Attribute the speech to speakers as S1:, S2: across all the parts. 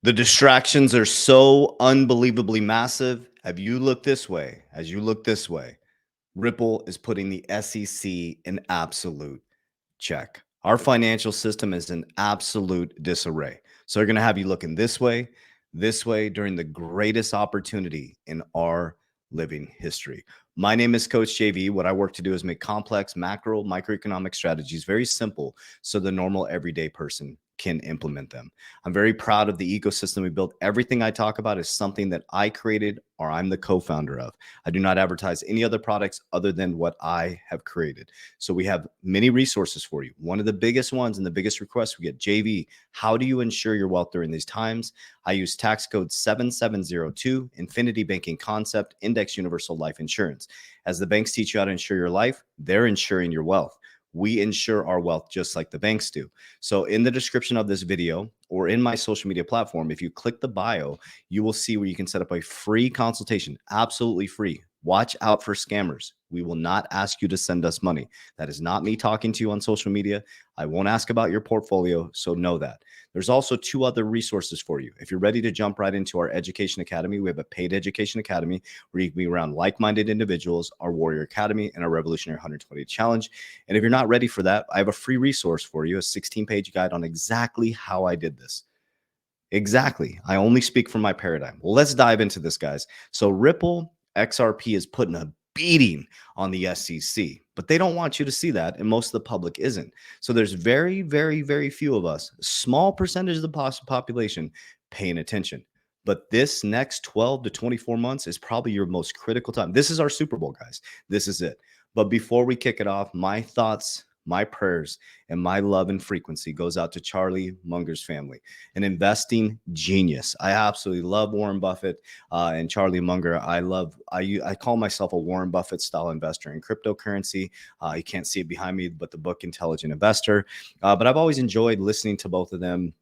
S1: The distractions are so unbelievably massive. Have you looked this way? As you look this way, Ripple is putting the SEC in absolute check. Our financial system is in absolute disarray. So they're going to have you looking this way during the greatest opportunity in our living history. My name is Coach JV. What I work to do is make complex macro, microeconomic strategies very simple so the normal everyday person can implement them. I'm very proud of the ecosystem we built. Everything I talk about is something that I created or I'm the co-founder of. I do not advertise any other products other than what I have created. So we have many resources for you. One of the biggest ones and the biggest requests we get, JV, how do you ensure your wealth during these times? I use tax code 7702, Infinity Banking Concept, Index Universal Life Insurance. As the banks teach you how to insure your life, they're insuring your wealth. We insure our wealth just like the banks do. So in the description of this video or in my social media platform, if you click the bio, you will see where you can set up a free consultation, absolutely free. Watch out for scammers. We will not ask you to send us money. That is not me talking to you on social media. I won't ask about your portfolio, so know that. There's also two other resources for you. If you're ready to jump right into our education academy, we have a paid education academy where you can be around like-minded individuals, our Warrior Academy, and our Revolutionary 120 Challenge. And if you're not ready for that, I have a free resource for you, a 16-page guide on exactly how I did this. Exactly. I only speak from my paradigm. Well, let's dive into this, guys. So Ripple XRP is putting a beating on the SEC, but they don't want you to see that, and most of the public isn't. So there's very, very, very few of us, small percentage of the population, paying attention. But this next 12 to 24 months is probably your most critical time. This is our Super Bowl, guys. This is it. But before we kick it off, my thoughts, my prayers, and my love and frequency goes out to Charlie Munger's family, an investing genius. I absolutely love Warren Buffett and Charlie Munger. I call myself a Warren Buffett style investor in cryptocurrency. You can't see it behind me, but the book Intelligent Investor. But I've always enjoyed listening to both of them,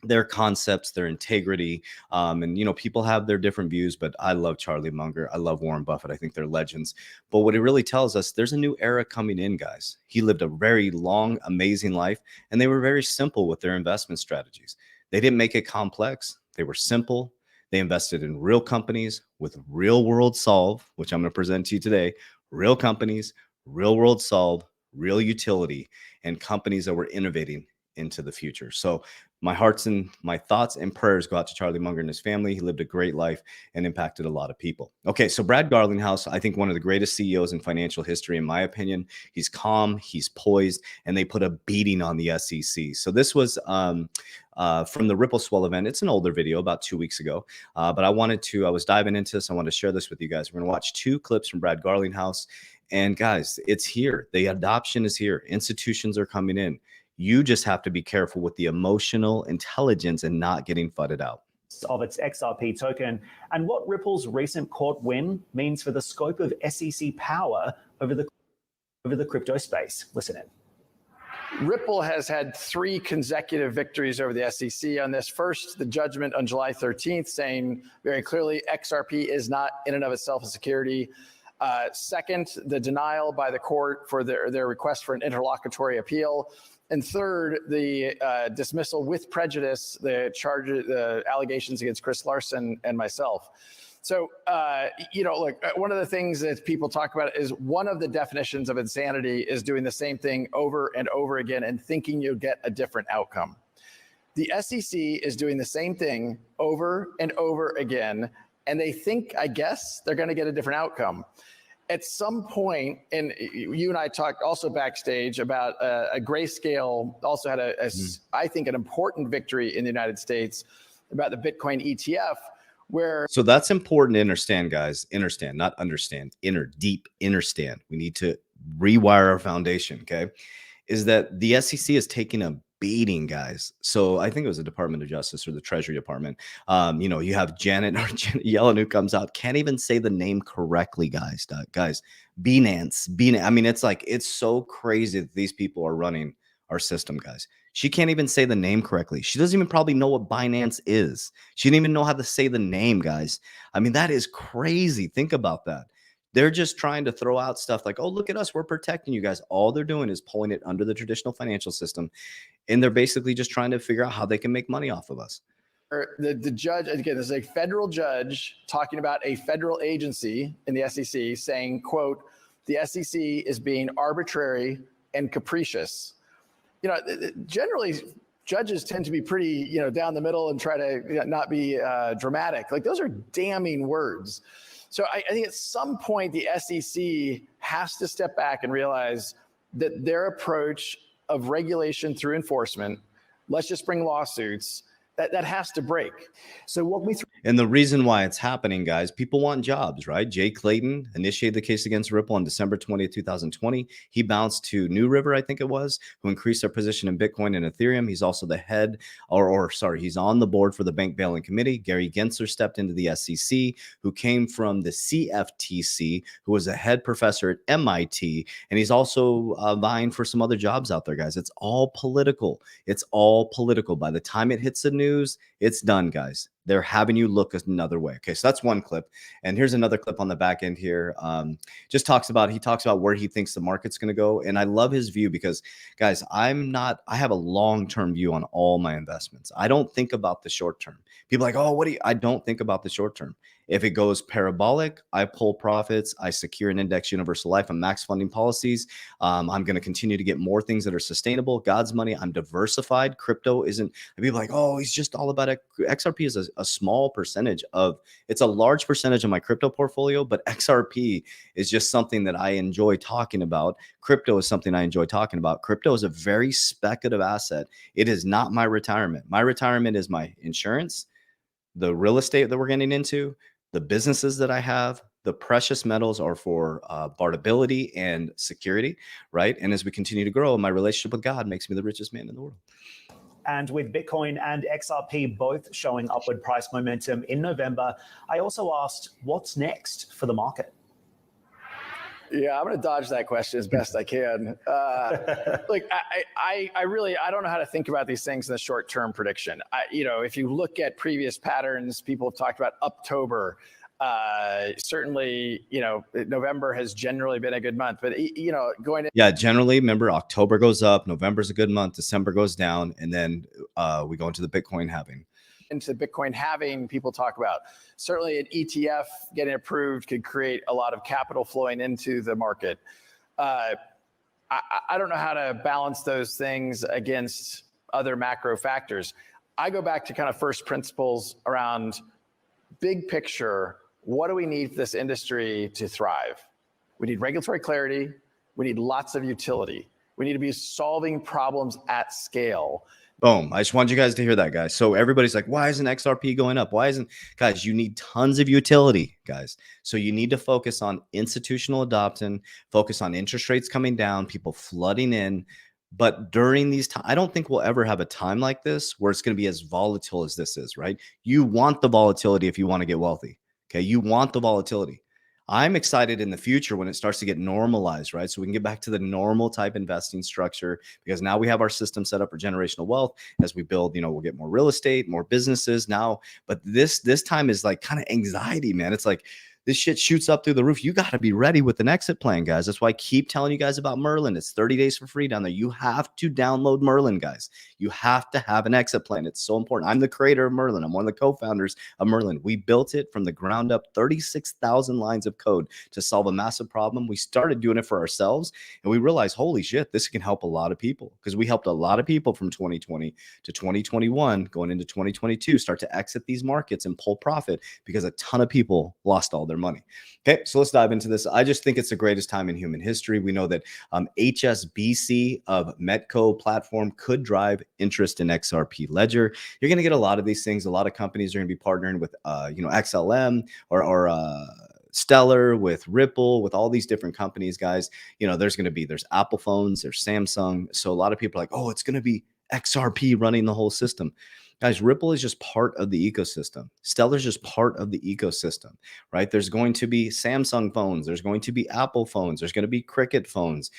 S1: their concepts, their integrity. And, people have their different views, but I love Charlie Munger. I love Warren Buffett. I think they're legends. But what it really tells us, there's a new era coming in, guys. He lived a very long, amazing life, and they were very simple with their investment strategies. They didn't make it complex. They were simple. They invested in real companies with real world solve, which I'm going to present to you today. Real companies, real world solve, real utility, and companies that were innovating into the future. So my hearts and my thoughts and prayers go out to Charlie Munger and his family. He lived a great life and impacted a lot of people. Okay, so Brad Garlinghouse, I think one of the greatest CEOs in financial history, in my opinion. He's calm, he's poised, and they put a beating on the SEC. So this was from the Ripple Swell event. It's an older video, about 2 weeks ago, but I was diving into this. I want to share this with you guys. We're going to watch two clips from Brad Garlinghouse. And guys, it's here. The adoption is here. Institutions are coming in. You just have to be careful with the emotional intelligence and not getting fudded out.
S2: Of its XRP token and what Ripple's recent court win means for the scope of SEC power over the crypto space. Listen in.
S3: Ripple has had 3 consecutive victories over the SEC on this. First, the judgment on July 13th saying very clearly XRP is not in and of itself a security. Second, the denial by the court for their request for an interlocutory appeal. And third, the dismissal with prejudice, the allegations against Chris Larson and myself. So, look, one of the things that people talk about is one of the definitions of insanity is doing the same thing over and over again and thinking you'll get a different outcome. The SEC is doing the same thing over and over again, and they think, I guess, they're going to get a different outcome. At some point, and you and I talked also backstage about a Grayscale also had I think, an important victory in the United States about the Bitcoin ETF, where.
S1: So that's important to understand, guys. Understand, not understand. Deep understand. We need to rewire our foundation. Okay, is that the SEC is taking a beating, guys. So I think it was the Department of Justice or the Treasury Department. You have Janet Yellen who comes out, can't even say the name correctly, guys. Binance. I mean, it's so crazy that these people are running our system, guys. She can't even say the name correctly. She doesn't even probably know what Binance is. She didn't even know how to say the name, guys. I mean, that is crazy. Think about that. They're just trying to throw out stuff like, oh, look at us. We're protecting you guys. All they're doing is pulling it under the traditional financial system. And they're basically just trying to figure out how they can make money off of us.
S3: The judge, again, this is a federal judge talking about a federal agency in the SEC saying, quote, the SEC is being arbitrary and capricious. You know, generally judges tend to be pretty, you know, down the middle and try to not be dramatic. Like, those are damning words. So I think at some point the SEC has to step back and realize that their approach of regulation through enforcement, let's just bring lawsuits, that has to break.
S2: So walk me through.
S1: And the reason why it's happening, guys, people want jobs, right? Jay Clayton initiated the case against Ripple on December 20th, 2020. He bounced to New River, I think it was, who increased their position in Bitcoin and Ethereum. He's also the head, he's on the board for the Bank Bailing Committee. Gary Gensler stepped into the SEC, who came from the CFTC, who was a head professor at MIT. And he's also vying for some other jobs out there, guys. It's all political. It's all political. By the time it hits the news, it's done, guys. They're having you look another way. Okay, so that's one clip. And here's another clip on the back end here. He talks about where he thinks the market's going to go. And I love his view because, guys, I have a long-term view on all my investments. I don't think about the short term. People are like, oh, I don't think about the short term. If it goes parabolic, I pull profits, I secure an index universal life and max funding policies. I'm going to continue to get more things that are sustainable. God's money. I'm diversified. Crypto isn't, people are like, oh, he's just all about it. XRP is a small percentage it's a large percentage of my crypto portfolio, but XRP is just something that I enjoy talking about. Crypto is something I enjoy talking about. Crypto is a very speculative asset. It is not my retirement. My retirement is my insurance, the real estate that we're getting into, the businesses that I have. The precious metals are for barterability and security, right? And as we continue to grow, my relationship with God makes me the richest man in the world.
S2: And with Bitcoin and XRP both showing upward price momentum in November, I also asked, what's next for the market?
S3: Yeah, I'm going to dodge that question as best I can. Look, I don't know how to think about these things in the short-term prediction. If you look at previous patterns, people have talked about October. Certainly, November has generally been a good month, but
S1: generally, remember, October goes up, November's a good month, December goes down, and then we go into the Bitcoin halving.
S3: Into Bitcoin halving, people talk about certainly an ETF getting approved could create a lot of capital flowing into the market. I don't know how to balance those things against other macro factors. I go back to kind of first principles around big picture. What do we need for this industry to thrive? We need regulatory clarity. We need lots of utility. We need to be solving problems at scale.
S1: Boom. I just want you guys to hear that, guys. So everybody's like, why isn't XRP going up? Guys, you need tons of utility, guys. So you need to focus on institutional adoption, focus on interest rates coming down, people flooding in. But during these times, I don't think we'll ever have a time like this where it's going to be as volatile as this is, right? You want the volatility if you want to get wealthy. Okay. You want the volatility. I'm excited in the future when it starts to get normalized, right? So we can get back to the normal type investing structure because now we have our system set up for generational wealth. As we build, we'll get more real estate, more businesses now. But this time is like kind of anxiety, man. It's like this shit shoots up through the roof. You got to be ready with an exit plan, guys. That's why I keep telling you guys about Merlin. It's 30 days for free down there. You have to download Merlin, guys. You have to have an exit plan. It's so important. I'm the creator of Merlin. I'm one of the co-founders of Merlin. We built it from the ground up, 36,000 lines of code to solve a massive problem. We started doing it for ourselves, and we realized, holy shit, this can help a lot of people because we helped a lot of people from 2020 to 2021, going into 2022, start to exit these markets and pull profit because a ton of people lost all their money. Okay, so let's dive into this. I just think it's the greatest time in human history. We know that HSBC of Metco platform could drive interest in XRP Ledger. You're going to get a lot of these things. A lot of companies are going to be partnering with, XLM or Stellar, with Ripple, with all these different companies, guys. There's Apple phones, there's Samsung. So a lot of people are like, oh, it's going to be XRP running the whole system. Guys, Ripple is just part of the ecosystem. Stellar is just part of the ecosystem, right? There's going to be Samsung phones. There's going to be Apple phones. There's going to be Cricket phones.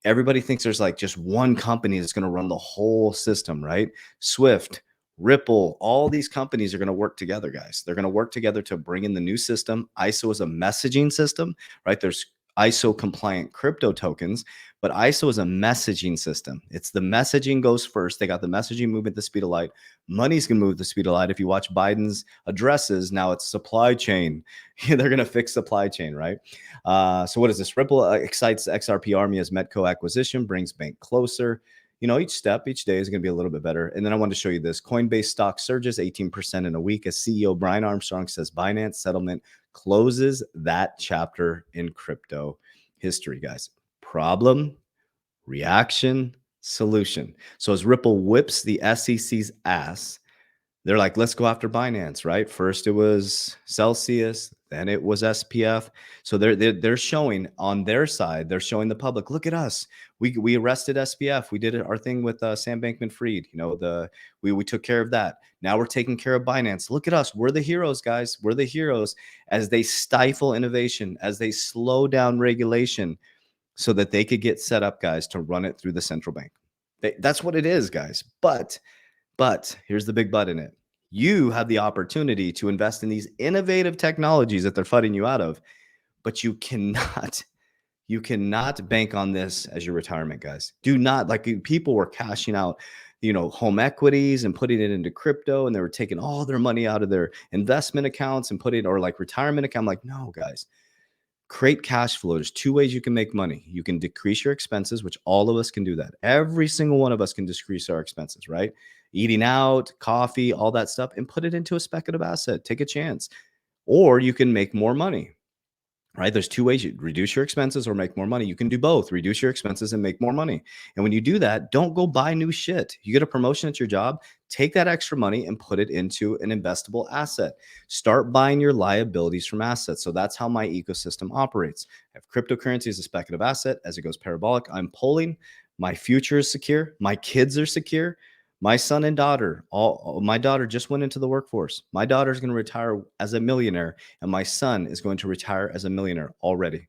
S1: Everybody thinks there's like just one company that's going to run the whole system, right? Swift, Ripple, all these companies are going to work together, guys. They're going to work together to bring in the new system. ISO is a messaging system, right? There's ISO compliant crypto tokens, But ISO is a messaging system. It's the messaging goes first. They got the messaging moving at the speed of light. Money's going to move at the speed of light. If you watch Biden's addresses, now it's supply chain. They're going to fix supply chain, right? So what is this? Ripple excites XRParmy as Metco acquisition, brings bank closer. You know, each step, each day is going to be a little bit better. And then I wanted to show you this. Coinbase stock surges 18% in a week as CEO Brian Armstrong says Binance settlement closes that chapter in crypto history, guys. Problem, reaction, solution. So as Ripple whips the SEC's ass, they're like, let's go after Binance, right? First it was Celsius, then it was SPF. So they're showing on their side, they're showing the public, look at us. We arrested SPF. We did our thing with Sam Bankman-Fried. You know, we took care of that. Now we're taking care of Binance. Look at us. We're the heroes, guys. We're the heroes as they stifle innovation, as they slow down regulation so that they could get set up, guys, to run it through the central bank. That's what it is, guys. But here's the big but in it. You have the opportunity to invest in these innovative technologies that they're fighting you out of, but you cannot bank on this as your retirement, guys. Do not. Like, people were cashing out, you know, home equities and putting it into crypto, and they were taking all their money out of their investment accounts and putting, or like retirement account. I'm like, no, guys. Create cash flow. There's two ways you can make money. You can decrease your expenses, which all of us can do that. Every single one of us can decrease our expenses, right? Eating out, coffee, all that stuff, and put it into a speculative asset. Take a chance. Or you can make more money, right? There's two ways. You reduce your expenses or make more money. You can do both. Reduce your expenses and make more money. And when you do that, don't go buy new shit. You get a promotion at your job, take that extra money and put it into an investable asset. Start buying your liabilities from assets. So that's how my ecosystem operates. I have cryptocurrency as a speculative asset. As it goes parabolic, I'm pulling. My future is secure. My kids are secure. My son and daughter, my daughter just went into the workforce. My daughter is going to retire as a millionaire, and my son is going to retire as a millionaire already.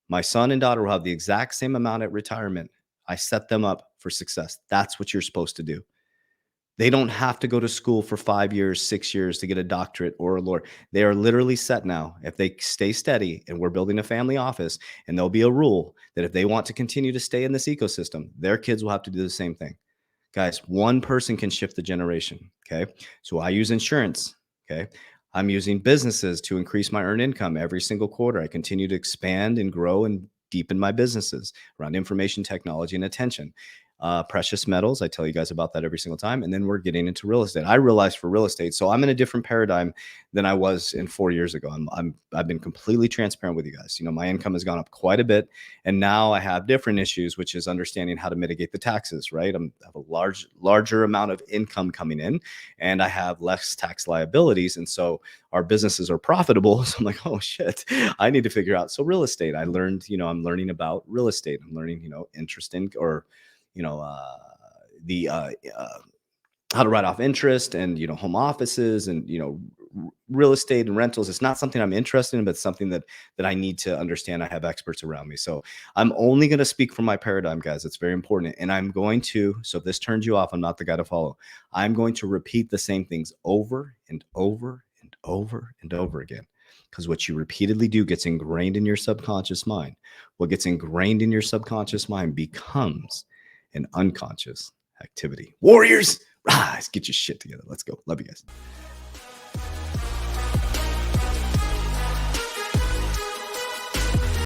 S1: My son and daughter will have the exact same amount at retirement. I set them up for success. That's what you're supposed to do. They don't have to go to school for 5 years, 6 years to get a doctorate or a lawyer. They are literally set now. If they stay steady, and we're building a family office, and there'll be a rule that if they want to continue to stay in this ecosystem, their kids will have to do the same thing. Guys, one person can shift the generation. Okay. So I use insurance. Okay. I'm using businesses to increase my earned income every single quarter. I continue to expand and grow and deepen my businesses around information technology and attention. Precious metals, I tell you guys about that every single time. And then we're getting into real estate. I realized for real estate, so I'm in a different paradigm than I was in 4 years ago. I've been completely transparent with you guys. You know, my income has gone up quite a bit, and now I have different issues, which is understanding how to mitigate the taxes. Right, I have a larger amount of income coming in, and I have less tax liabilities, and so our businesses are profitable. So I'm like, oh shit, I need to figure out. So real estate, I learned, you know, I'm learning about real estate. I'm learning, you know, interest in, or you know, how to write off interest, and, you know, home offices, and, you know, real estate and rentals. It's not something I'm interested in, but something that I need to understand. I have experts around me. So I'm only going to speak from my paradigm, guys. It's very important. And I'm going to, so if this turns you off, I'm not the guy to follow. I'm going to repeat the same things over and over and over and over again. Because what you repeatedly do gets ingrained in your subconscious mind. What gets ingrained in your subconscious mind becomes an unconscious activity. Warriors, rise, get your shit together. Let's go. Love you guys.